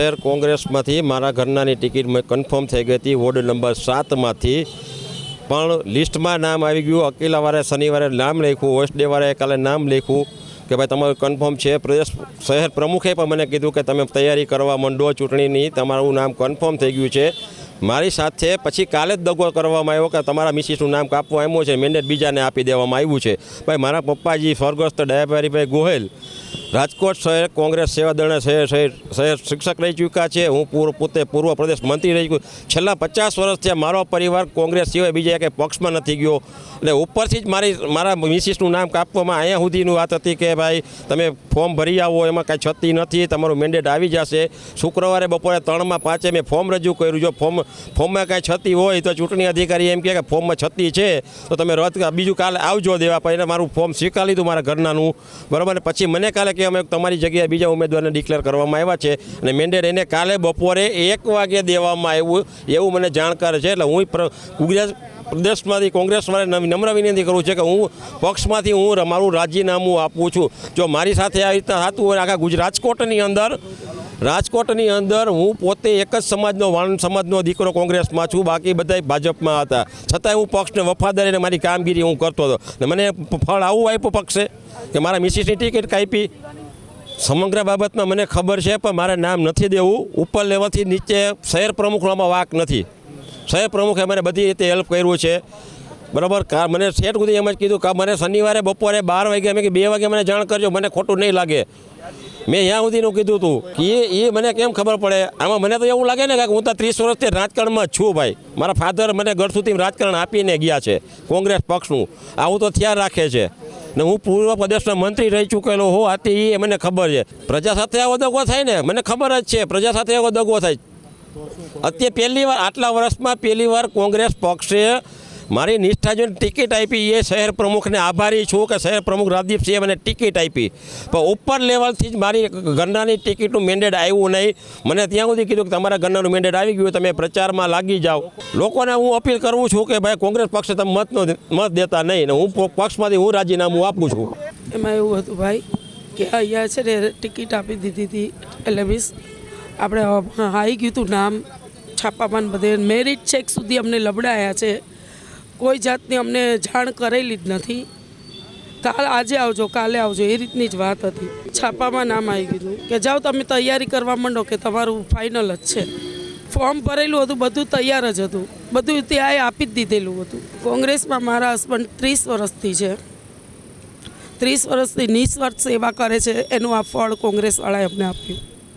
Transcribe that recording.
શહેર કોંગ્રેસમાંથી મારા ઘરનાની ટિકિટ કન્ફર્મ થઈ ગઈ હતી વોર્ડ નંબર 7માંથી, પણ લિસ્ટમાં નામ આવી ગયું. અકેલાવારે શનિવારે નામ લખ્યું, વેસ્ટડેવારે કાલે નામ લખ્યું કે ભાઈ તમારું કન્ફર્મ છે. પ્રદેશ શહેર પ્રમુખે પણ મને કીધું કે તમે તૈયારી કરવા માંડો ચૂંટણીની, તમારું નામ કન્ફર્મ થઈ ગયું છે. મારી સાથે પછી કાલે જ દગો કરવામાં આવ્યો કે તમારા મિસિસનું નામ કાપવામાં આવ્યું છે, મેન્ડેટ બીજાને આપી દેવામાં આવ્યું છે. ભાઈ મારા પપ્પાજી સ્વર્ગસ્થ દયાભાઈભાઈ ગોહેલ રાજકોટ શહેર કોંગ્રેસ સેવાદળના શહેર શિક્ષક રહી ચૂક્યા છે. હું પોતે પૂર્વ પ્રદેશ મંત્રી રહી ચૂક્યો. છેલ્લા 50 વર્ષથી મારો પરિવાર કોંગ્રેસ સિવાય બીજા કંઈ પક્ષમાં નથી ગયો. એટલે ઉપરથી જ મારા મિસિસનું નામ કાપવામાં અહીંયા સુધીની વાત હતી કે ભાઈ તમે ફોર્મ ભરી આવો, એમાં કાંઈ છતી નથી, તમારું મેન્ડેટ આવી જશે. શુક્રવારે બપોરે 3:05 મેં ફોર્મ રજૂ કર્યું. જો ફોર્મમાં કાંઈ છતી હોય તો ચૂંટણી અધિકારી એમ કહે કે ફોર્મમાં છતી છે તો તમે રદ બીજું કાલે આવજો દેવા. પછી મારું ફોર્મ સ્વીકારી લીધું મારા ઘરનાનું, બરાબર. પછી મને કાલે કે અમે તમારી જગ્યાએ બીજા ઉમેદવારને ડિક્લેર કરવામાં આવ્યા છે અને મેન્ડેટ એને કાલે બપોરે 1 વાગે દેવામાં આવ્યું એવું મને જાણકાર છે. એટલે હું ગુજરાત પ્રદેશમાંથી કોંગ્રેસવાળા નમ્ર વિનંતી કરું છું કે હું પક્ષમાંથી મારું રાજીનામું આપું છું. જો મારી સાથે આવી રીતના થતું હોય આખા રાજકોટની અંદર હું પોતે એક જ સમાજનો વાણંદ સમાજનો દીકરો કોંગ્રેસમાં છું, બાકી બધા ભાજપમાં હતા. છતાંય હું પક્ષને વફાદારીને મારી કામગીરી હું કરતો હતો ને મને ફળ આવું આપ્યું પક્ષે કે મારા મિસિસની ટિકિટ કાપી. સમગ્ર બાબતમાં મને ખબર છે, પણ મારે નામ નથી દેવું. ઉપર લેવલથી નીચે શહેર પ્રમુખમાં વાક નથી. શહેર પ્રમુખે મને બધી રીતે હેલ્પ કર્યું છે, બરાબર. મને સેટ સુધી એમ જ કીધું કે મને શનિવારે બપોરે 12 વાગે મેં કે 2 વાગે મને જાણ કરજો, મને ખોટું નહીં લાગે. મેં ત્યાં સુધીનું કીધું હતું કે એ મને કેમ ખબર પડે. આમાં મને તો એવું લાગે ને કે હું તો 30 વર્ષથી રાજકારણમાં જ છું ભાઈ. મારા ફાધર મને ઘર સુધી રાજકારણ આપીને ગયા છે કોંગ્રેસ પક્ષનું, આવું તો થયા રાખે છે ને. હું પૂર્વ પ્રદેશના મંત્રી રહી ચૂકેલો હો આથી એ મને ખબર છે. પ્રજા સાથે આવો દગો થાય ને મને ખબર જ છે, પ્રજા સાથે આવો દગો થાય. અત્યારે પહેલીવાર આટલા વર્ષમાં પહેલીવાર કોંગ્રેસ પક્ષે મારી નિષ્ઠા જોઈને ટિકિટ આપી. એ શહેર પ્રમુખને આભારી છું કે શહેર પ્રમુખ રાજદીપસિંહે મને ટિકિટ આપી, પણ ઉપર લેવલથી જ મારી ઘરનાની ટિકિટનું મેન્ડેટ આવ્યું નહીં. મને ત્યાં સુધી કીધું કે તમારા ઘરનાનું મેન્ડેટ આવી ગયું, તમે પ્રચારમાં લાગી જાઓ. લોકોને હું અપીલ કરું છું કે ભાઈ કોંગ્રેસ પક્ષે તમે મત દેતા નહીં ને હું પક્ષમાંથી હું રાજીનામું આપું છું. એમાં એવું હતું ભાઈ કે અહીંયા છે ને ટિકિટ આપી દીધી હતી, એટલે મીન્સ આપણે આવી ગયું હતું નામ છાપામાં બધે. મેરિટ ચેક સુધી અમને લબડાયા છે, કોઈ જાતની અમને જાણ કરેલી જ નથી. આજે આવજો કાલે આવજો એ રીતની જ વાત હતી. છાપામાં નામ આવી ગયું કે જાઓ તમે તૈયારી કરવા માંડો કે તમારું ફાઇનલ જ છે. ફોર્મ ભરેલું હતું, બધું તૈયાર જ હતું, બધું ત્યાં આપી જ દીધેલું હતું. કોંગ્રેસમાં મારા હસબન્ડ 30 વર્ષથી છે, 30 વર્ષથી નિસ્વાર્થ સેવા કરે છે. એનું આ ફળ કોંગ્રેસવાળાએ અમને આપ્યું.